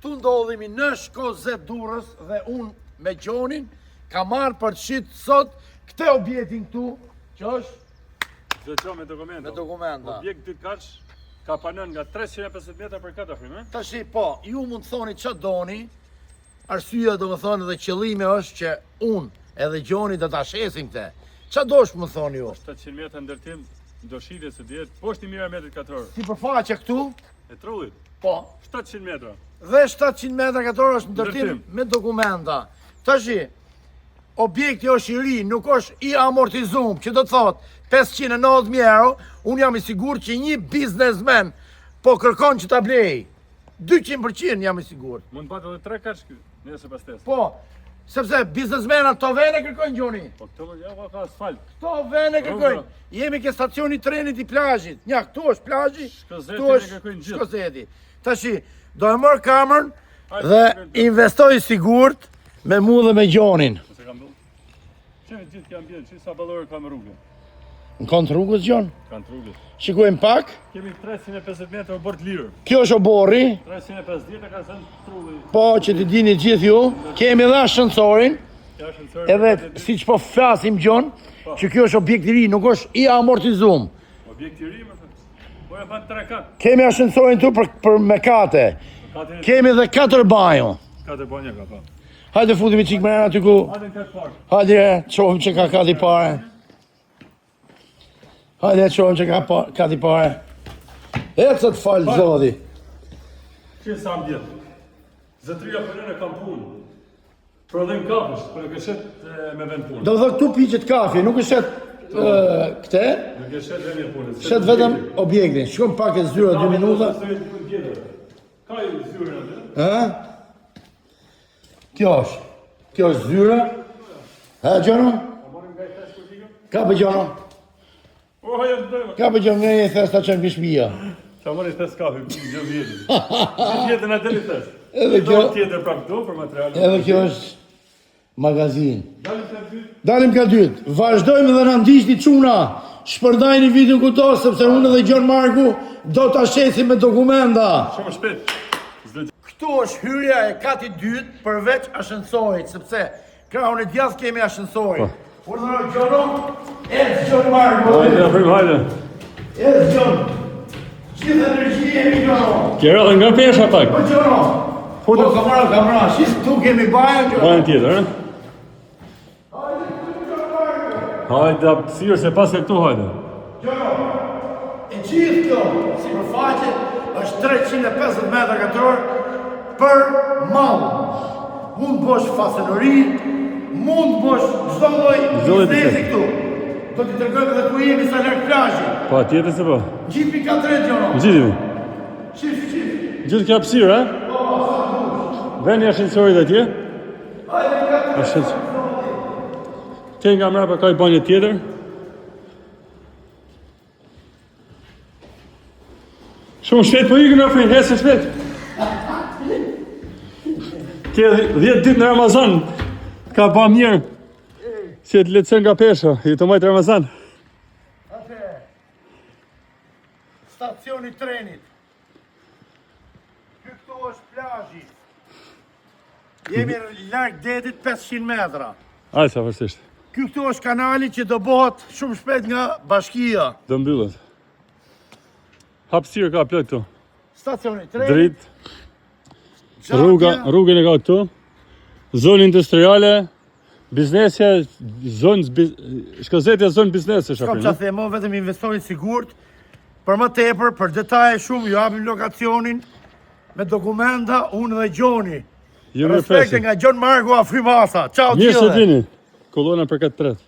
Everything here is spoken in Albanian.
Këtu ndodhemi në Shkozë Durrës dhe unë me Gjonin ka marrë për të shit sot këtë objektin këtu, që është me dokumenta. Me dokumenta. Objekt dy kaq ka panon nga 350 metra për këtë afrim, Tashi po, ju mund të thoni ç'a doni. Arsyeja do të thonë dhe qëllimi është që unë edhe Gjoni do ta shesim këtë. Ç'a dosh më thoni ju? 700 metra ndërtim, do shitje se dihet poshtë 1000 metër katror. Sipërfaqe këtu? E trullit. Po. 700 metra. Dhe 700 metra katror është ndërtim me dokumenta. Tashi, objekti është i ri, nuk është i amortizuar, që do të thotë 590.000 euro, unë jam i sigurt që një biznesmen po kërkon që ta blej. 200% jam i sigurt. Mund të patë edhe 3 kaç këtu, nëse pas tes. Po, sepse biznesmenat to vene kërkojnë Gjoni. Po këto ja ka asfalt. To vene kërkojnë. Jemi ke stacioni trenit i plazhit. Ja, këtu është plazhi. Këtu është Shkozeti. Tashi, do e marr kamerën dhe investoj sigurt me mu dhe me Gjonin. Çe gjithë kanë bën, sa ballore ka me rrugën. Në kontë rrugës, Gjon? Kanë rrugës. Shikojmë pak. Kemi 350 metra bord lirë. Kjo është oborri. 350 ka thënë trulli. Po, që të dini gjithë ju. Kemi dhe ashensorin. Edhe siç po flasim Gjon, që kjo është objekt i ri, nuk është i amortizuar. Objekt i ri, më thënë. Po e bën 3 kat. Kemi ashensorin tu për me kate. Kemi dhe 4 banjo. 4 banja ka pa. Hajde futemi çik më aty ku. Hajde kat park. Hajde, çohim që ka kati pare. Hajde, çohim që ka kati pare. Ecët fal zoti. Që sa më djetë. Zëtëria për në kam punë. Prodhim kafës, për në këshet me vend punë. Do dhe këtu piqet kafe, nuk është këte? Nuk e shet vend punë. Shet vetëm objektin. Shkojmë pak e zyra 2 minuta. Ka i zyra në Ha? Kjo është zyra. Ha, Gjono? Ka për Gjono? O, hajë të dojma. Ka për Gjono, nga e thes ta qenë këshpia. Qa mori thes kafe, gjë vjetin. Gjithë jetën atë një thes. Edhe kjo... Do tjetër prap do për material. Edhe kjo është magazin. Dalim ka dytë. Dalim ka dytë. Vazhdojmë dhe në ndishti quna. Shpërdajni video këto, sepse unë dhe Gjon Marku do të shesim me dokumenta. Shumë shpet. Këtu është hyrja e kati dytë përveç ashensorit, sepse krahun e djathtë kemi ashensorin. Urdhëroj Gjono, ecë Gjon Marku. Hajde, afrim, hajde. Ecë Gjon. Gjithë energji jemi Gjono. Kjera dhe nga pesha pak. Po Gjono. Po kamera, shis këtu kemi bajen Gjono. Bajen tjetër, Hajde, apësirë se pas e këtu hajde. Gjono, e gjithë kjo, si për faqe, është 350 metra katror për mall. Mund bosh fasenori, mund bosh çdo lloj biznesi këtu. Do t'i tregojmë edhe ku jemi sa larg plazhi. Pa, tjetër se po. Gjipi ka drejt Gjono. Gjithimi. Shif. Gjithë kjo apësirë, Veni ashensorit atje. Ashensorit. Te nga mrapa ka i banje tjetër. Shumë shpet po ikën afrin, hesë shpet. Ke 10 ditë në Ramazan, ka ba mirë. Si e të letësën nga pesha, i të majtë Ramazan. Ate, stacioni trenit. Këtu është plazhi. Jemi larg detit 500 metra. Aj, sa vërësisht. Këtu është kanali që do bëhet shumë shpejt nga bashkia. Do mbyllet. Hapësirë ka plot këtu. Stacioni trenit. Dritë. Rrugën e ka këtu. Zonë industriale. Biznesja, Shkozetja zonë biznesë është Kam që themo, vetëm investojnë sigurt. Për më tepër, për detaje shumë, ju hapim lokacionin me dokumenta, unë dhe Gjoni. Respekte nga Gjon Marku Afrimasa. Ciao, Mirë se dini. Kolona për këtë tret.